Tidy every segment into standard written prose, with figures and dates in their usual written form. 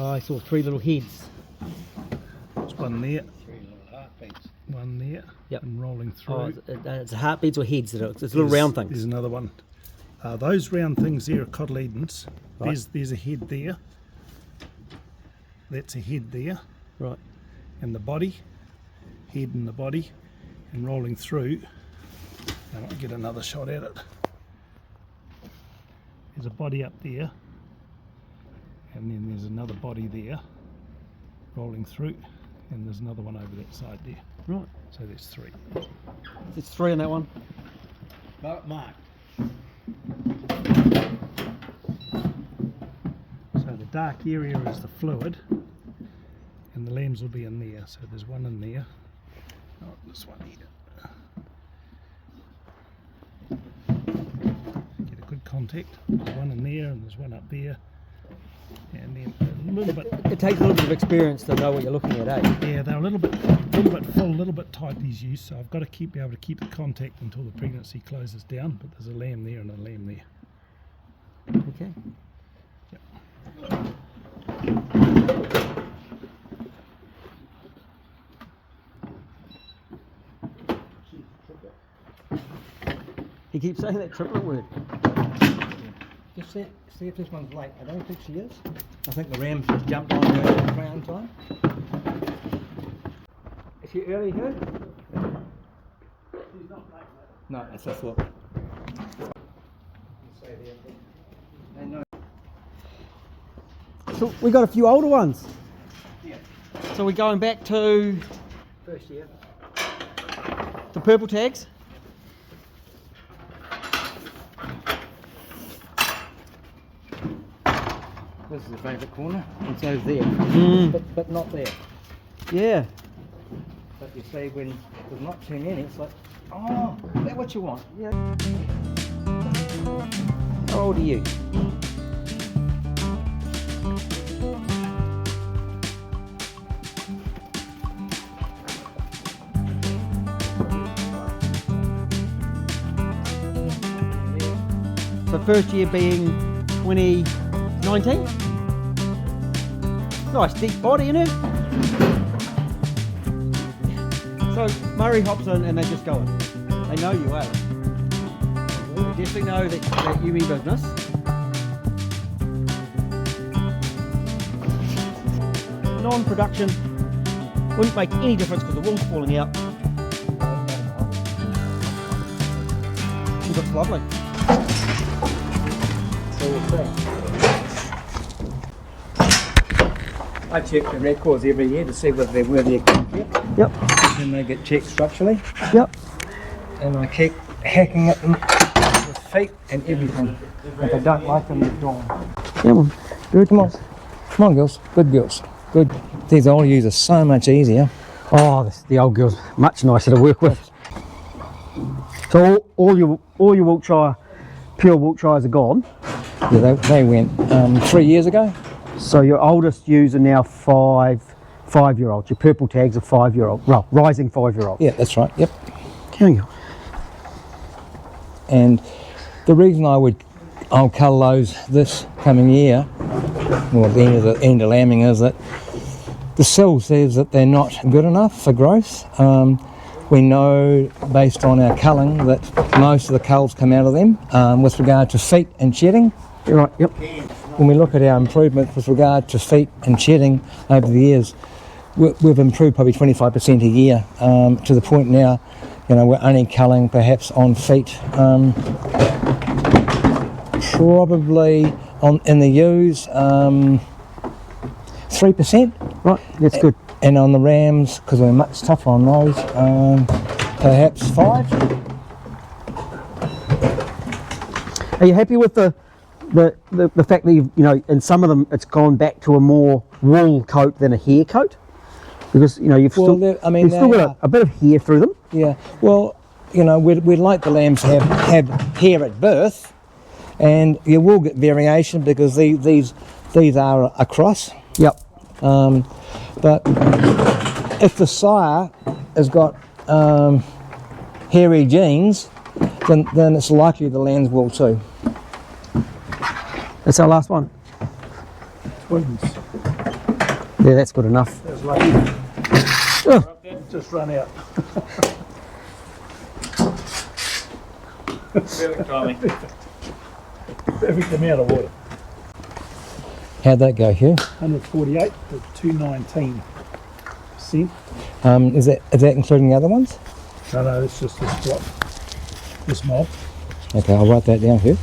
Oh, I saw 3 little heads. There's one there. 3 little heartbeats. One there. Yep. And rolling through. Oh, it's heartbeats or heads? It's little round things. There's another one. Those round things there are cotyledons. Right. There's a head there. That's a head there. Right. And the body, head and the body, and rolling through. I might get another shot at it. There's a body up there, and then there's another body there, rolling through, and there's another one over that side there. Right. So there's 3. There's 3 on that one. Mark. So the dark area is the fluid, and the lambs will be in there. So there's one in there. Oh, this one here. Get a good contact. There's one in there, and there's one up there. And then a little bit. It takes a little bit of experience to know what you're looking at, eh? Yeah, they're a little bit full, a little bit tight, these ewes. So I've got to be able to keep the contact until the pregnancy closes down. But there's a lamb there and a lamb there. Okay. He keeps saying that triplet word. Just see if this one's late. I don't think she is. I think the ram's just jumped on her at crown time. Is she early here? She's not late, mate. No, that's a thought. So we got a few older ones. Yeah. So we're going back to First year. the purple tags. This is the favourite corner. It's over there. But not there. Yeah. But you see, when there's not too many, it's like, oh, is that what you want? Yeah. How old are you? So first year being 2019? Nice deep body, isn't it? So Murray hops in and they just go in. They know you, eh? They definitely know that you mean business. Non-production wouldn't make any difference because the wool's falling out. It looks lovely. I check the records every year to see whether they're worthy of contract. Yep. Then they get checked structurally. Yep. And I keep hacking at them with feet and everything. If I don't like them, they're gone. Yeah, well, good. Come on. Come on, girls. Good girls. Good. These old ewes are so much easier. Oh, the old girl's much nicer to work with. So all your Wiltshire, pure Wiltshires are gone. Yeah, they went 3 years ago. So your oldest ewes are now five-year-olds. Your purple tags are 5-year-old, well, rising 5-year-olds. Yeah, that's right. Yep. There you go. And the reason I'll cull those this coming year, well, at the end of lambing, is that the cell says that they're not good enough for growth. We know based on our culling that most of the culls come out of them with regard to feet and shedding. You're right, yep. When we look at our improvement with regard to feet and shedding over the years, we've improved probably 25% a year to the point now, you know, we're only culling perhaps on feet, probably in the ewes 3%. Right, that's good. And on the rams, because we're much tougher on those, perhaps 5%. Are you happy with the fact that you know, in some of them it's gone back to a more wool coat than a hair coat? Because you know you've still got a bit of hair through them. Yeah. Well, you know, we'd like the lambs to have hair at birth, and you will get variation because these are a cross. Yep. But if the sire has got hairy genes, then it's likely the lambs will too. That's our last one. Twins. Yeah, that's good enough. That's lucky. Oh, Just run out. Perfect timing. Perfect amount of water. How'd that go, Hugh? 148 to 219%. Is that including the other ones? No, it's just this drop. This mob. Okay, I'll write that down, Hugh.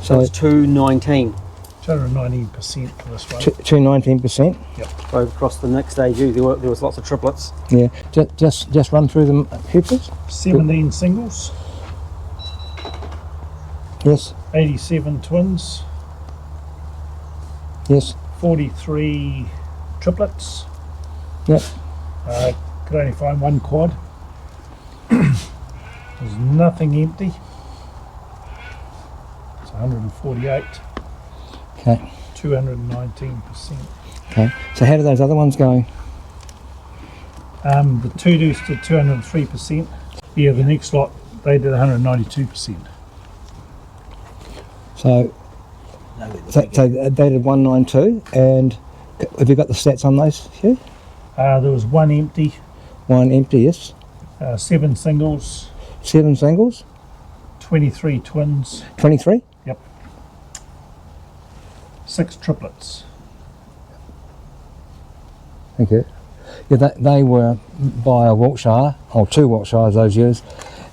so it's 219. 219% for this one. 219%. So across the next stage, there was lots of triplets. Yeah. Just run through them, Hugh, please. 17 singles, Yes. 87 twins, Yes. 43 triplets. Yep. Could only find one quad. There's nothing empty. It's 148, Okay. 219%. Okay. So how do those other ones go? The two dudes did 203%. Yeah, the next lot they did 192%. So they did 192, and have you got the stats on those, Hugh? There was one empty, One empty, yes. 7 singles, 7 singles, 23 twins, 23. 6 triplets. Thank you. Yeah, they were by a Wiltshire, or 2 Wiltshires those years,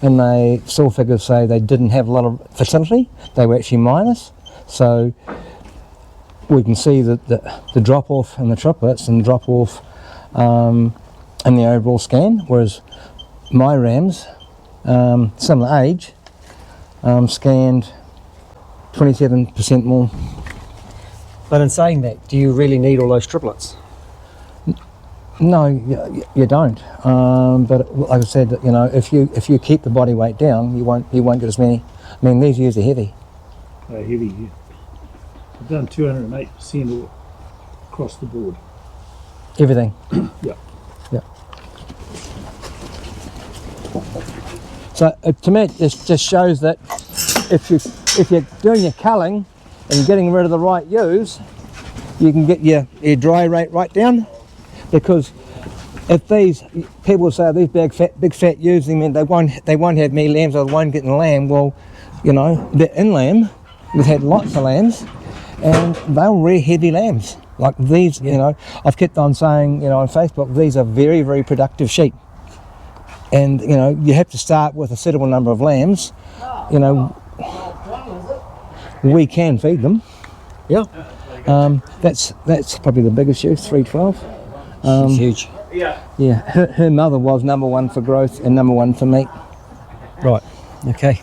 and they still figures say they didn't have a lot of fertility. They were actually minus, so we can see that the drop off in the triplets and drop off in the overall scan, whereas my rams, similar age, scanned 27% more. But in saying that, do you really need all those triplets? No, you don't. But like I said, you know, if you keep the body weight down, you won't get as many. I mean, these ewes are heavy. They're heavy here. I've done 208% all across the board. Everything. Yeah. Yeah. So to me, it just shows that if you're doing your culling and getting rid of the right ewes, you can get your dry rate right down. Because if these people say these big fat ewes, I mean they won't have many lambs, or they won't get in the lamb. Well, you know, they're in lamb. We've had lots of lambs, and they're really heavy lambs. Like these, you know, I've kept on saying, you know, on Facebook, these are very, very productive sheep. And you know, you have to start with a suitable number of lambs. You know, we can feed them. Yeah. That's probably the biggest ewe, 312. It's huge. Yeah, her mother was #1 for growth and #1 for meat. Right. Okay.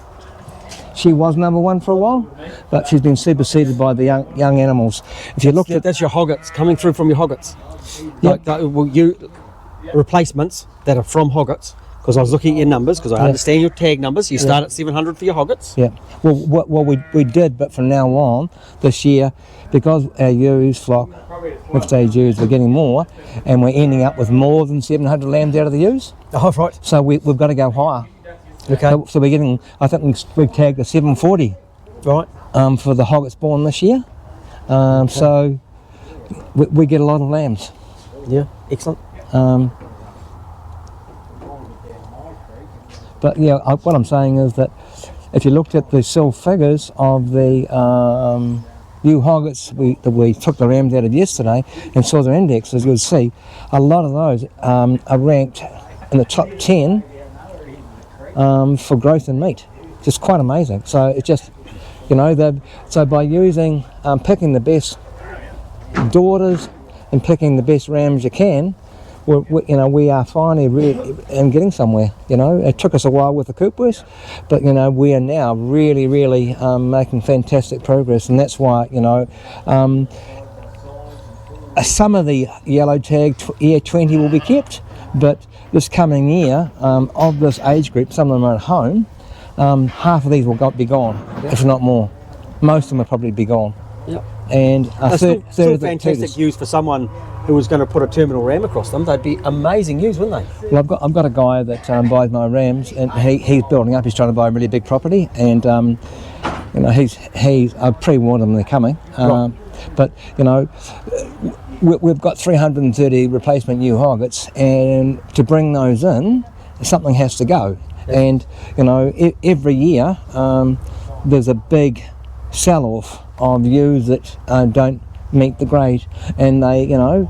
She was #1 for a while, but she's been superseded by the young animals. If you look at That's your hoggets coming through from your hoggets. Yep. Replacements that are from hoggets. Because I was looking at your numbers, because I understand your tag numbers. You start at 700 for your hoggets. yeah, well we did, but from now on this year, because our ewes flock, mixed age ewes, we're getting more, and we're ending up with more than 700 lambs out of the ewes. Oh, right. So we've got to go higher. Okay. So we're getting, I think we've tagged a 740 Right. for the hoggets born this year. So we get a lot of lambs. Yeah. Excellent. But yeah, what I'm saying is that if you looked at the sell figures of the new hoggets that we took the rams out of yesterday and saw their indexes, you'll see a lot of those are ranked in the top 10 for growth and meat. Just quite amazing. So it's just, you know, so by using picking the best daughters and picking the best rams you can, we are finally really getting somewhere. You know, it took us a while with the Coopers, but you know we are now really making fantastic progress, and that's why, you know, some of the yellow tag year 20 will be kept, but this coming year of this age group, some of them are at home. Half of these will be gone, if not more. Most of them will probably be gone. Yep. And Still fantastic ewes for someone who was going to put a terminal ram across them. They'd be amazing ewes, wouldn't they? Well, I've got a guy that buys my rams, and he's building up. He's trying to buy a really big property, and you know, I've pre-warned them they're coming. Right. But you know, we've got 330 replacement new hoggets, and to bring those in, something has to go. And you know, every year there's a big sell-off of ewes that don't meet the grade, and they, you know,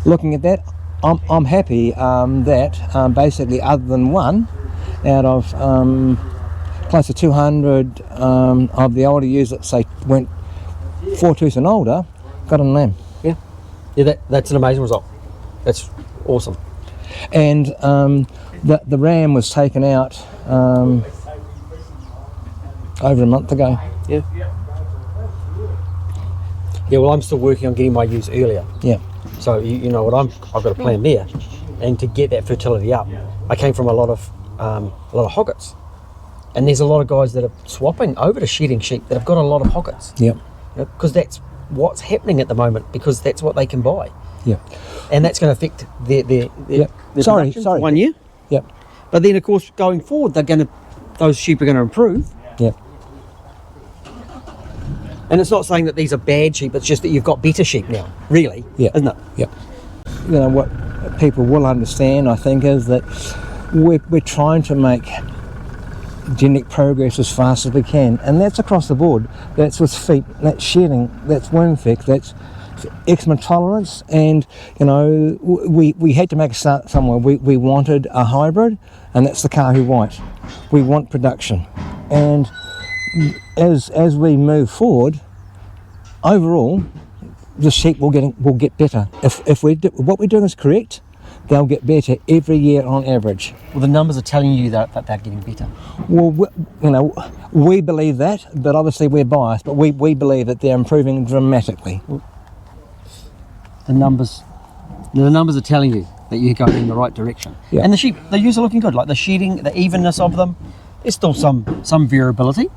looking at that, I'm happy that basically, other than one out of close to 200 of the older ewes that say went 4 tooth and older, got a lamb. Yeah, that's an amazing result. That's awesome. And the ram was taken out over a month ago. Yeah. Yeah, well, I'm still working on getting my ewes earlier. Yeah. So you know what, I've got a plan there, and to get that fertility up, I came from a lot of hoggets, and there's a lot of guys that are swapping over to shedding sheep that have got a lot of hoggets. Yep. Because that's what's happening at the moment, because that's what they can buy. Yeah. And that's going to affect their Sorry. production for 1 year. Yep. But then, of course, going forward, those sheep are going to improve. Yep. And it's not saying that these are bad sheep, it's just that you've got better sheep now, really, isn't it? Yep. You know, what people will understand, I think, is that we're trying to make genetic progress as fast as we can, and that's across the board. That's with feet, that's shedding, that's worm effect, that's eczema tolerance, and you know, we had to make a start somewhere. We wanted a hybrid, and that's the Kaahu White. We want production, and as we move forward, overall, the sheep will get better. If what we're doing is correct, they'll get better every year on average. Well, the numbers are telling you that they're getting better. Well, you know, we believe that, but obviously we're biased, but we believe that they're improving dramatically. The numbers are telling you that you're going in the right direction. Yeah. And the ewes are looking good, like the shedding, the evenness of them. There's still some variability,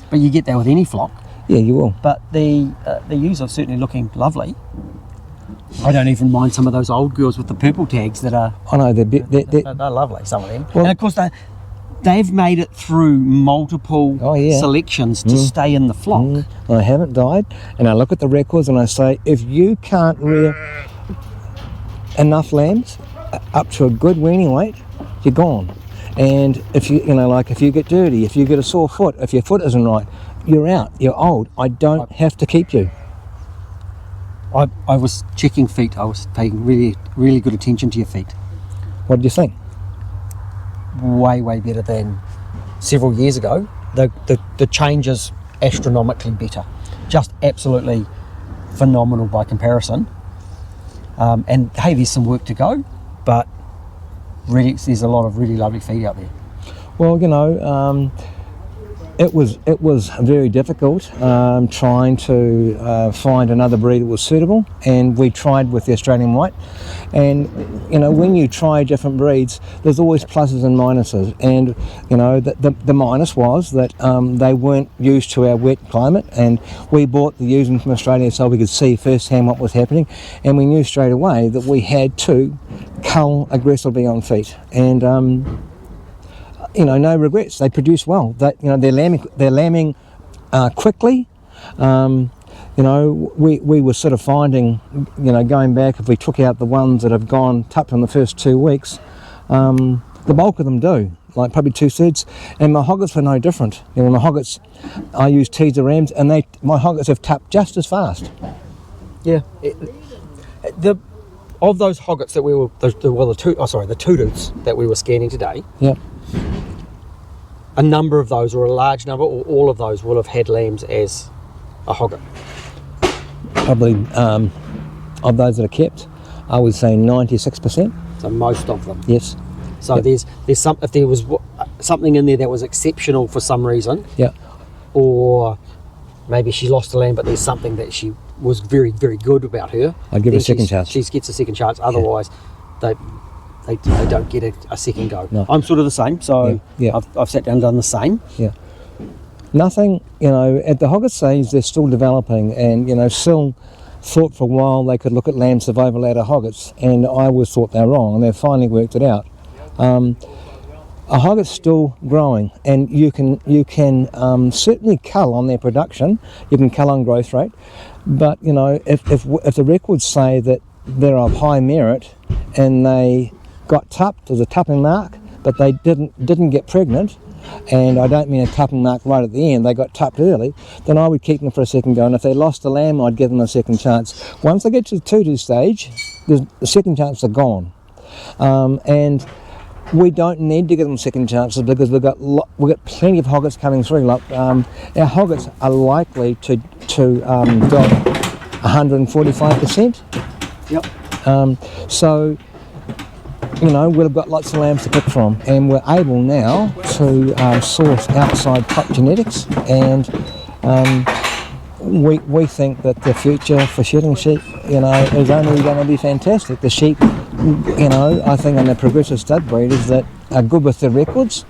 but you get that with any flock. Yeah, you will. But the ewes are certainly looking lovely. I don't even mind some of those old girls with the purple tags that are. I know they're lovely. Some of them, well, and of course they've made it through multiple selections to stay in the flock. I haven't died, and I look at the records and I say, if you can't rear enough lambs up to a good weaning weight, you're gone. And if you get dirty, if you get a sore foot, if your foot isn't right, you're out. You're old. I don't have to keep you. I was checking feet. I was paying really, really good attention to your feet. What do you think? Way, way better than several years ago. The change is astronomically better. Just absolutely phenomenal by comparison. And hey, there's some work to go, but really, there's a lot of really lovely feed out there. Well, you know, it was very difficult trying to find another breed that was suitable, and we tried with the Australian White. And you know, when you try different breeds, there's always pluses and minuses. And you know, the minus was that they weren't used to our wet climate, and we bought the ewes from Australia so we could see firsthand what was happening, and we knew straight away that we had to cull aggressively on feet. And you know, no regrets. They produce well. They're lambing quickly. You know, we were sort of finding, you know, going back, if we took out the ones that have gone tupped in the first 2 weeks, the bulk of them do, like probably 2/3. And my hoggets were no different. You know, my hoggets, I use teaser rams, and my hoggets have tupped just as fast. Yeah. Of those hoggets that we were, the two-tooths that we were scanning today. Yeah. A number of those, or a large number, or all of those, will have had lambs as a hogget. Probably of those that are kept, I would say 96%. So most of them. Yes. So there's some, if there was something in there that was exceptional for some reason. Yeah. Or maybe she lost a lamb, but there's something that she was very, very good about her. I'd give her a second chance. She gets a second chance. Otherwise, they don't get a second go. No. I'm sort of the same. So Yeah. I've sat down and done the same. Yeah. Nothing, you know, at the hogget stage they're still developing, and you know, still thought for a while they could look at lamb survival out of hoggets, and I always thought they were wrong, and they've finally worked it out. a hogget's still growing, and you can certainly cull on their production. You can cull on growth rate, but you know, if the records say that they're of high merit and they got tupped as a tupping mark, but they didn't get pregnant, and I don't mean a tupping mark right at the end, they got tupped early, then I would keep them for a second go, and if they lost the lamb, I'd give them a second chance. Once they get to the 2-2 stage, the second chances are gone. And we don't need to give them second chances because we've got plenty of hoggets coming through. Like, our hoggets are likely to drop 145%. Yep. So, you know, we've got lots of lambs to pick from, and we're able now to source outside Kaahu Genetics, and we think that the future for shedding sheep, you know, is only going to be fantastic. The sheep, you know, I think on the progressive stud breeders that are good with their records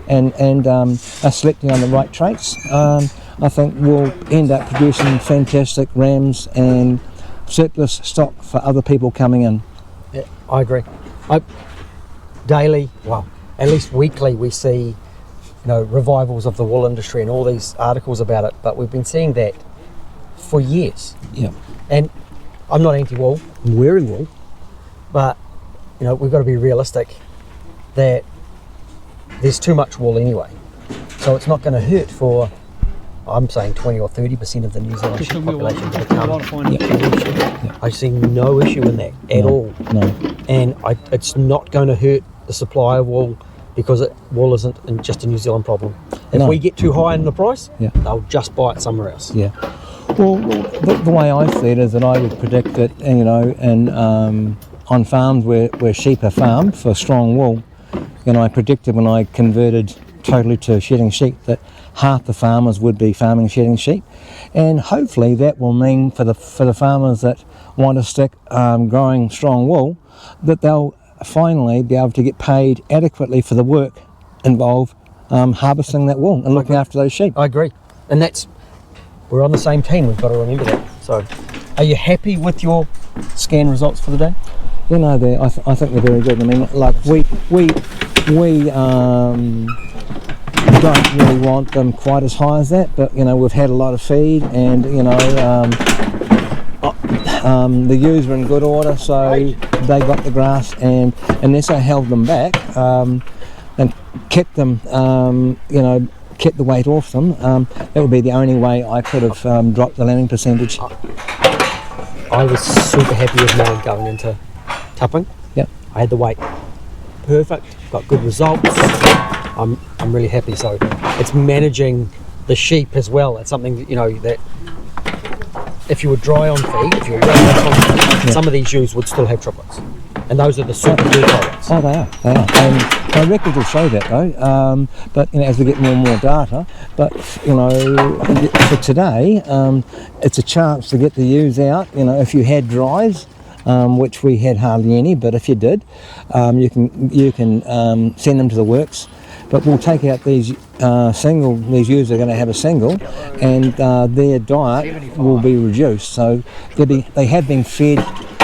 and are selecting on the right traits, I think we'll end up producing fantastic rams and surplus stock for other people coming in. Yeah, I agree. Daily, well, at least weekly, we see, you know, revivals of the wool industry and all these articles about it, but we've been seeing that for years. Yeah. And I'm not anti-wool, I'm wearing wool, but, you know, we've got to be realistic that there's too much wool anyway. So it's not going to hurt for, I'm saying 20 or 30% of the New Zealand sheep population to become sheep. I see no issue in that at all. No. And it's not going to hurt the supply of wool, because wool isn't just a New Zealand problem. If we get too high in the price, they'll just buy it somewhere else. Yeah. Well, the way I see it is that I would predict that, you know, and on farms where sheep are farmed for strong wool, you know, I predicted when I converted totally to shedding sheep that half the farmers would be farming shedding sheep, and hopefully that will mean for the farmers that want to stick growing strong wool, that they'll finally be able to get paid adequately for the work involved harvesting that wool and looking after those sheep. I agree, and we're on the same team. We've got to remember that. So, are you happy with your scan results for the day? You know, I think they're very good. I mean, like we don't really want them quite as high as that, but you know, we've had a lot of feed, and you know, the ewes were in good order, so they got the grass, and unless I held them back and kept them, you know, kept the weight off them, that would be the only way I could have dropped the lambing percentage. I was super happy with mine going into tupping. Yep. I had the weight perfect, got good results. I'm really happy. So it's managing the sheep as well. It's something, you know, that if you were dry on feed, if you were dry, some of these ewes would still have triplets, and those are the super good triplets. Oh, they are. And my records will show that though. But you know, as we get more and more data, but you know, for today, it's a chance to get the ewes out. You know, if you had dries, which we had hardly any, but if you did, you can send them to the works. But we'll take out these these ewes are going to have a single, and their diet will be reduced. So they have been fed,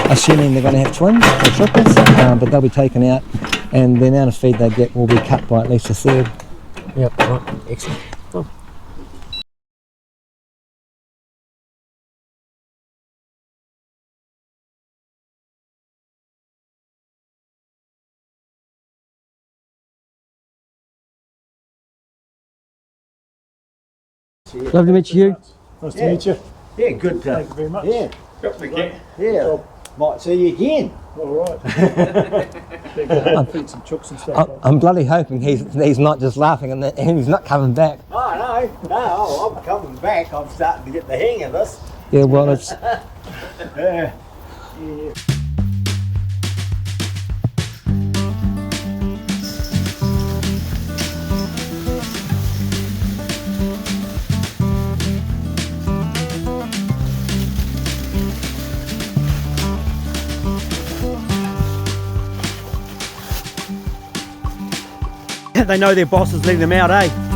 assuming they're going to have twins or triplets, but they'll be taken out, and the amount of feed they get will be cut by at least a third. Yep, right, excellent. Oh. Lovely to meet you. Nice to meet you. Yeah, good. Thank you very much. Yeah, yeah. Might see you again. All right. Feed some chooks and stuff. I'm bloody hoping he's not just laughing and he's not coming back. Oh, no, I'm coming back. I'm starting to get the hang of this. Yeah, well, it's... Yeah. They know their boss is letting them out, eh?